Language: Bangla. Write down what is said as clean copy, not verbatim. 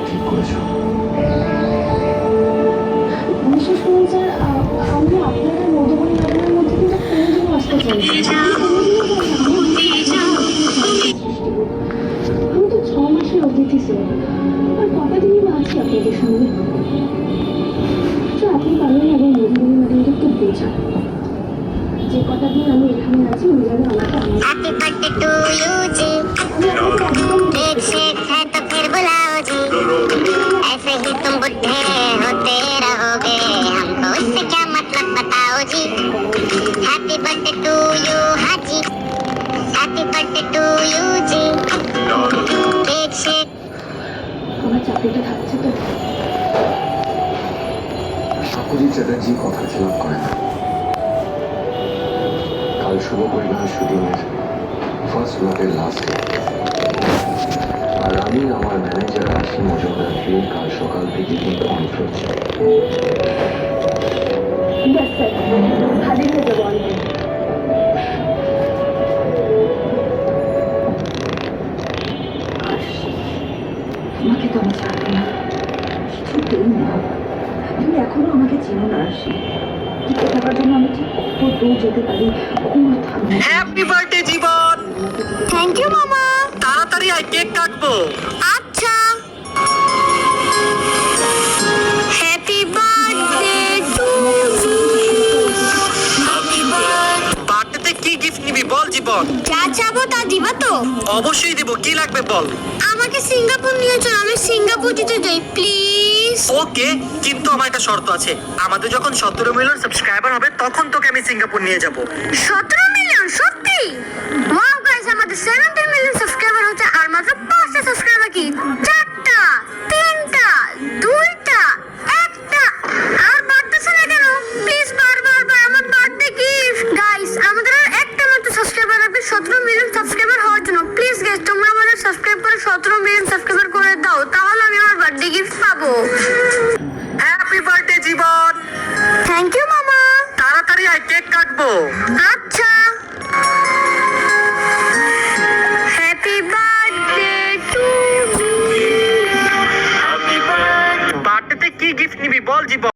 ঠিক করেছো। বিশেষ করে স্যার আমি আপনার আর মধুবনী আপনার মধ্যে কিন্তু কোনোদিনও আসতে চাইছি না। আমি তো 6 মাসের অতিথি স্যার, আর কটা দিনই বা আছি আপনাদের সঙ্গে। আপনি পারবেন এবং মধুবনী ম্যাডামকে একটু বোঝান যে কটা দিন আমি এখানে আছি উনি যেন আমাকে हैप्पी बर्थडे टू यू जी एक शेक है तो फिर बुलाओ जी ऐसे ही तुम बुढ़े होते रहोगे हमको इससे क्या मतलब बताओ जी हैप्पी बर्थडे टू यू हाँ जी हैप्पी बर्थडे टू यू जी एक शेक আমার চাকরিটা থাকছে তো। সাকুজি চ্যাটার্জি কথা খেলাপ করে না। কাল শুভ পরিবার শুটিংয়ের ফার্স্ট ব্লকের লাস্ট ডে, আর আমি আমার ম্যানেজার আশি মজুমদারকে কাল সকাল থেকে কিন্তু অন করছি। ইয়েস স্যার, হাজির হয়ে যাবো আমি। তোমাকে তো আমি ছাড়বো না, কিছুতেই না। তুমি এখনো আমাকে চেনো না আরশি। টিকে থাকার জন্য আমি ঠিক কত দূর যেতে পারি কোনো থামবো না। Happy birthday Jibon. Thank you মামা তাড়াতাড়ি আয়, কেক কাটবো। আচ্ছা happy birthday to happy birthday বার্থডেতে কি গিফট নিবি বল জীবন? যা চাবো তা দিবা তো? অবশ্যই দেবো, কি লাগবে বল? আমাকে সিঙ্গাপুর নিয়ে চল, আমি সিঙ্গাপুর যেতে চাই প্লিজ। ওকে, কিন্তু আমার একটা শর্ত আছে। আমাদের যখন 17 মিলিয়ন সাবস্ক্রাইবার হবে তখন তোকে আমি সিঙ্গাপুর নিয়ে যাব। 17 মিলিয়ন? সত্যি? ওয়াও গাইস, আমাদের 17 মিলিয়ন সাবস্ক্রাইবার হচ্ছে আর মাত্র 5টা সাবস্ক্রাইবার কি 4টা 3টা 2টা 1টা আর বাড়তেছে না কেন? প্লিজ বারবার আমার বার্থডে গিফট। গাইস আমাদের আর একটা মাত্র সাবস্ক্রাইবার লাগবে 17 মিলিয়ন সাবস্ক্রাইবার হওয়ার জন্য। প্লিজ গাইস তোমরা আমাদের সাবস্ক্রাইব করে 17 মিলিয়ন সাবস্ক্রাইবার করে দাও, তাহলে আমি আমার বার্থডে গিফট পাবো।